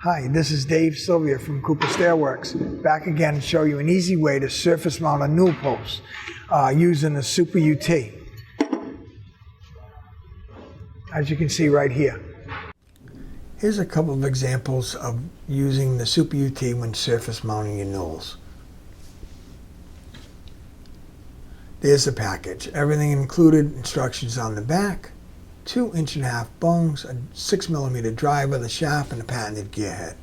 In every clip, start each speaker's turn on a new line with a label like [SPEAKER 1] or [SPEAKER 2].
[SPEAKER 1] Hi, this is Dave Sylvia from Cooper Stairworks, back again to show you an easy way to surface mount a newel post using the Super UT, as you can see right here. Here's a couple of examples of using the Super UT when surface mounting your newels. There's the package, everything included, instructions on the back, 2 1/2" bungs, a 6mm driver, the shaft, and a patented gear head.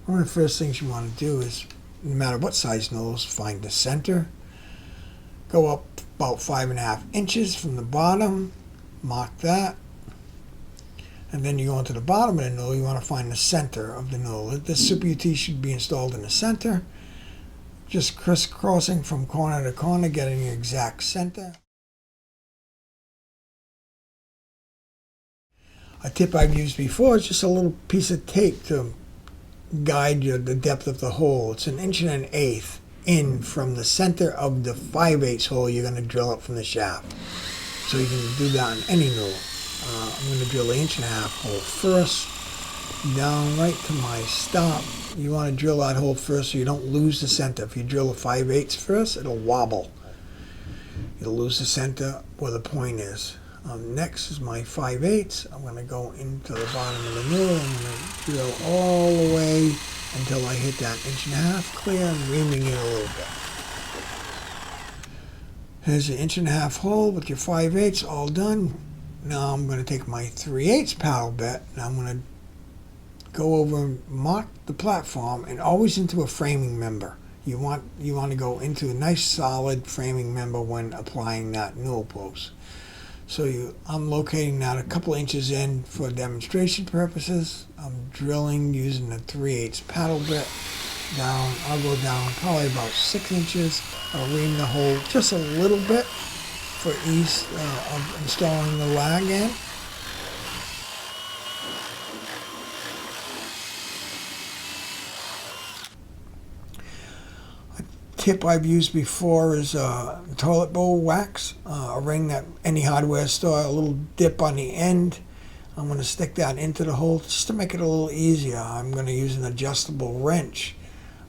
[SPEAKER 1] One of the first things you want to do is, no matter what size newels, find the center, go up about 5 1/2 from the bottom, mark that, and then you go into the bottom of the newel. You want to find the center of the newel. The Super UT should be installed in the center, just crisscrossing from corner to corner, getting the exact center. A tip I've used before is just a little piece of tape to guide you the depth of the hole. It's 1 1/8" in from the center of the 5/8 hole you're going to drill up from the shaft. So you can do that on any newel. I'm going to drill the 1 1/2" hole first, down right to my stop. You want to drill that hole first so you don't lose the center. If you drill a 5/8 first, it'll wobble. You'll lose the center where the point is. Next is my 5/8. I'm going to go into the bottom of the newel. I'm going to drill all the way until I hit that 1 1/2" clear and reaming it a little bit. Here's your 1 1/2" hole with your 5/8 all done. Now I'm going to take my 3/8 paddle bit and I'm going to go over and mark the platform, and always into a framing member. You want to go into a nice solid framing member when applying that newel post. So I'm locating that a couple inches in for demonstration purposes. I'm drilling using the 3/8 paddle bit down. I'll go down probably about 6 inches. I'll ream the hole just a little bit for ease of installing the lag in. Tip I've used before is toilet bowl wax, a ring that any hardware store, a little dip on the end. I'm going to stick that into the hole just to make it a little easier. I'm going to use an adjustable wrench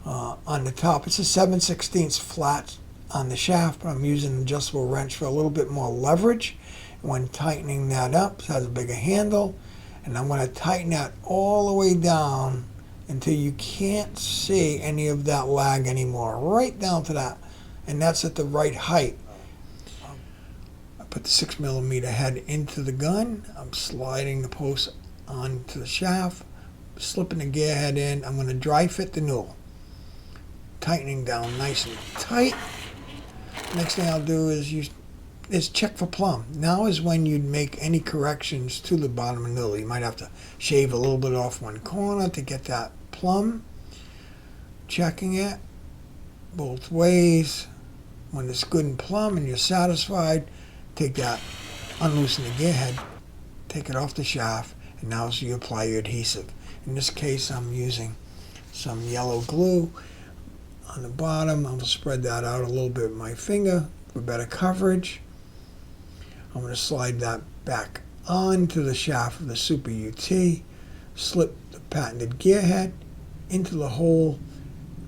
[SPEAKER 1] on the top. It's a 7/16 flat on the shaft, but I'm using an adjustable wrench for a little bit more leverage when tightening that up. It has a bigger handle, and I'm going to tighten that all the way down until you can't see any of that lag anymore, right down to that, and that's at the right height. I put the 6mm head into the gun. I'm sliding the post onto the shaft, slipping the gear head in. I'm going to dry fit the newel, tightening down nice and tight. Next thing I'll do is check for plumb. Now is when you'd make any corrections to the bottom of the newel. You might have to shave a little bit off one corner to get that plumb. Checking it both ways. When it's good and plumb and you're satisfied, take that, unloosen the gear head, take it off the shaft, and now so you apply your adhesive. In this case, I'm using some yellow glue on the bottom. I'm going to spread that out a little bit with my finger for better coverage. I'm going to slide that back onto the shaft of the Super UT, slip the patented gear head into the hole,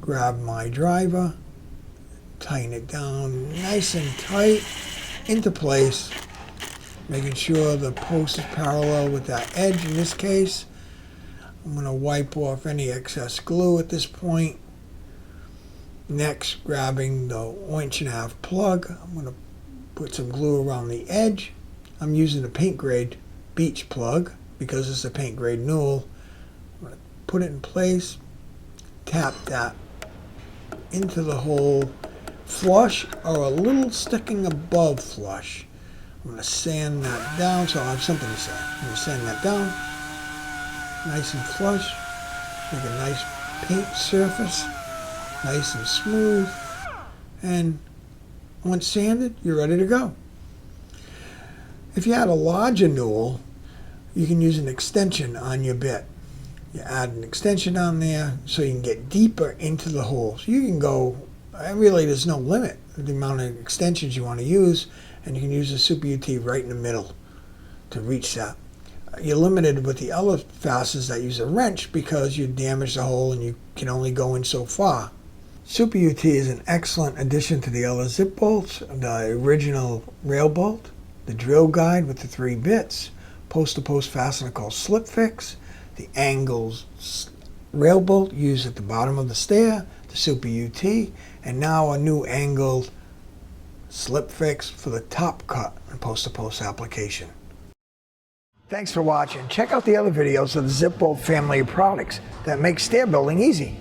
[SPEAKER 1] grab my driver, tighten it down nice and tight into place, making sure the post is parallel with that edge. In this case, I'm going to wipe off any excess glue at this point. Next, grabbing the 1 1/2" plug, I'm going to put some glue around the edge. I'm using a paint grade beach plug because it's a paint grade newel. I'm going to put it in place, tap that into the hole, flush or a little sticking above flush. I'm going to sand that down so I'll have something to say. I'm going to sand that down, nice and flush, make a nice paint surface, nice and smooth, and once sanded, you're ready to go. If you had a larger newel, you can use an extension on your bit. You add an extension on there so you can get deeper into the hole. So you can go, really there's no limit to the amount of extensions you want to use, and you can use the Super UT right in the middle to reach that. you're limited with the other fasteners that use a wrench because you damage the hole and you can only go in so far. Super UT is an excellent addition to the other zip bolts, the original rail bolt, the drill guide with the 3 bits, post-to-post fastener called slip fix, the angles rail bolt used at the bottom of the stair, the Super UT, and now a new angled slip fix for the top cut and post-to-post application. Thanks for watching. Check out the other videos of the Zipbolt family of products that make stair building easy.